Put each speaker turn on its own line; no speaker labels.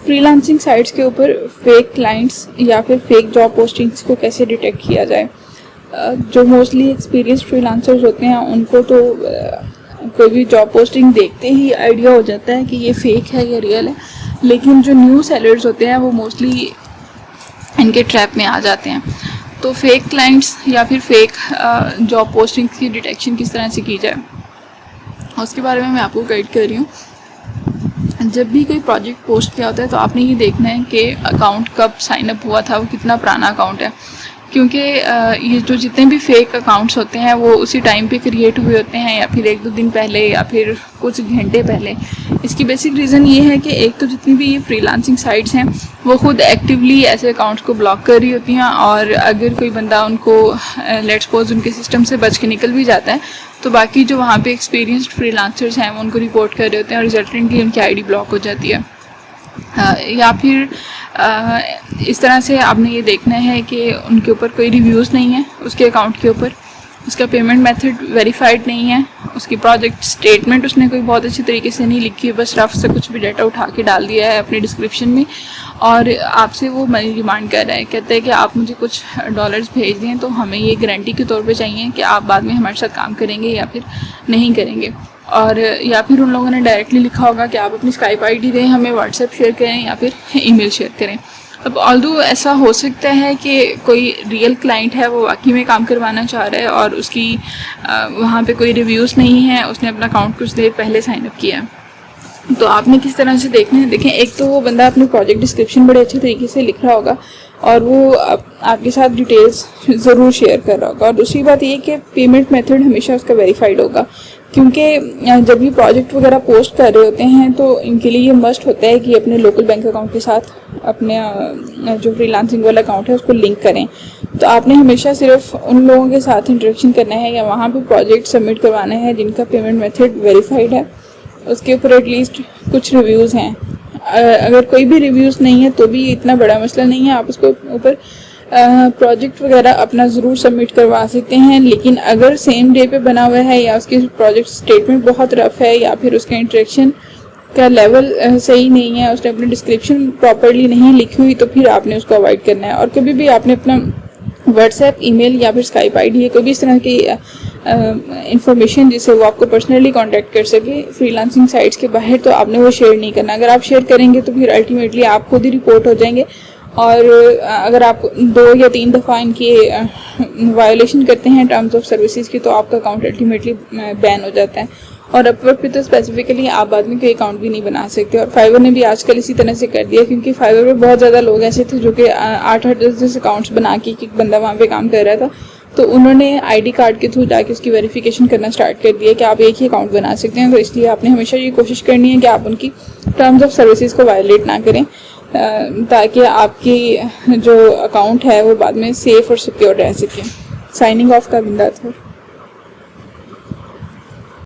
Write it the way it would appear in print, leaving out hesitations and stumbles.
Freelancing sites के ऊपर fake clients या फिर फेक जॉब पोस्टिंग्स को कैसे डिटेक्ट किया जाए। जो मोस्टली एक्सपीरियंस्ड फ्रीलांसर्स होते हैं उनको तो कोई भी जॉब पोस्टिंग देखते ही आइडिया हो जाता है कि ये फेक है या रियल है, लेकिन जो न्यू सेलर्स होते हैं वो मोस्टली इनके ट्रैप में आ जाते हैं। तो फेक क्लाइंट्स या फिर फेक जॉब पोस्टिंग्स की डिटेक्शन किस तरह से की जाए उसके बारे में मैं आपको गाइड कर रही हूँ। जब भी कोई प्रोजेक्ट पोस्ट किया होता है तो आपने ये देखना है कि अकाउंट कब साइन अप हुआ था, वो कितना पुराना अकाउंट है, क्योंकि ये जो जितने भी फेक अकाउंट्स होते हैं वो उसी टाइम पे क्रिएट हुए होते हैं या फिर 1-2 दिन पहले या फिर कुछ घंटे पहले। इसकी बेसिक रीज़न ये है कि एक तो जितनी भी ये फ्रीलांसिंग साइट्स हैं वो खुद एक्टिवली ऐसे अकाउंट्स को ब्लॉक कर रही होती हैं, और अगर कोई बंदा उनको लेट्स सपोज उनके सिस्टम से बच के निकल भी जाता है तो बाकी जो वहाँ पे एक्सपीरियंस्ड फ्रीलांसर्स हैं वो उनको रिपोर्ट कर रहे होते हैं और रिजल्टेंटली उनकी आईडी ब्लॉक हो जाती है। या फिर इस तरह से आपने ये देखना है कि उनके ऊपर कोई रिव्यूज़ नहीं है उसके अकाउंट के ऊपर, उसका पेमेंट मेथड वेरीफाइड नहीं है, उसकी प्रोजेक्ट स्टेटमेंट उसने कोई बहुत अच्छी तरीके से नहीं लिखी है, बस रफ से कुछ भी डाटा उठा के डाल दिया है अपने डिस्क्रिप्शन में, और आपसे वो मनी डिमांड कर रहा है। कहता है कि आप मुझे कुछ डॉलर्स भेज दें तो हमें ये गारंटी के तौर पे चाहिए कि आप बाद में हमारे साथ काम करेंगे या फिर नहीं करेंगे। और या फिर उन लोगों ने डायरेक्टली लिखा होगा कि आप अपनी स्काइप आईडी दें, हमें व्हाट्सएप शेयर करें या फिर ईमेल शेयर करें। अब ऑल्दो ऐसा हो सकता है कि कोई रियल क्लाइंट है वो वाकई में काम करवाना चाह रहा है और उसकी वहाँ पे कोई रिव्यूज़ नहीं है, उसने अपना अकाउंट कुछ देर पहले साइन अप किया है। तो आपने किस तरह से देखना है, देखें एक तो वो बंदा अपनी प्रोजेक्ट डिस्क्रिप्शन बड़े अच्छे तरीके से लिख रहा होगा और वो आपके साथ डिटेल्स ज़रूर शेयर कर रहा होगा, और दूसरी बात ये कि पेमेंट मेथड हमेशा उसका वेरीफाइड होगा, क्योंकि जब भी प्रोजेक्ट वगैरह पोस्ट कर रहे होते हैं तो इनके लिए ये मस्ट होता है कि अपने लोकल बैंक अकाउंट के साथ अपने जो फ्रीलांसिंग वाला अकाउंट है उसको लिंक करें। तो आपने हमेशा सिर्फ उन लोगों के साथ इंटरेक्शन करना है या वहाँ पे प्रोजेक्ट सबमिट करवाना है जिनका पेमेंट मेथड वेरीफाइड है, उसके ऊपर एटलीस्ट कुछ रिव्यूज़ हैं। अगर कोई भी रिव्यूज़ नहीं है तो भी इतना बड़ा मसला नहीं है, आप उसको ऊपर प्रोजेक्ट वगैरह अपना ज़रूर सबमिट करवा सकते हैं। लेकिन अगर सेम डे पे बना हुआ है या उसकी प्रोजेक्ट स्टेटमेंट बहुत रफ है या फिर उसका इंटरेक्शन का लेवल सही नहीं है, उसने अपनी डिस्क्रिप्शन प्रॉपरली नहीं लिखी हुई, तो फिर आपने उसको अवॉइड करना है। और कभी भी आपने अपना व्हाट्सएप, ईमेल या फिर स्काइप आईडी है कोई भी इस तरह की इंफॉर्मेशन जिससे वो आपको पर्सनली कांटेक्ट कर सके फ्रीलांसिंग साइट्स के बाहर, तो आपने वो शेयर नहीं करना। अगर आप शेयर करेंगे तो फिर अल्टीमेटली आप खुद ही रिपोर्ट हो जाएंगे, और अगर आप 2 या 3 दफ़ा इनकी वायोलेशन करते हैं टर्म्स ऑफ सर्विसेज की तो आपका अकाउंट अल्टीमेटली बैन हो जाता है। और अपवर्क पे तो स्पेसिफिकली आप बाद में कोई अकाउंट भी नहीं बना सकते, और फाइवर ने भी आजकल इसी तरह से कर दिया, क्योंकि फाइवर पे बहुत ज़्यादा लोग ऐसे थे जो कि 8-10 अकाउंट्स बना के एक बंदा वहाँ पे काम कर रहा था, तो उन्होंने आईडी कार्ड के थ्रू जाके उसकी वेरिफिकेशन करना स्टार्ट कर दिया कि आप एक ही अकाउंट बना सकते हैं। तो इसलिए आपने हमेशा ये कोशिश करनी है कि आप उनकी टर्म्स ऑफ सर्विसेज को वायलेट ना करें, ताकि आपकी जो अकाउंट है वो बाद में सेफ़ और सिक्योर रह सके। साइनिंग ऑफ का बिंदा था।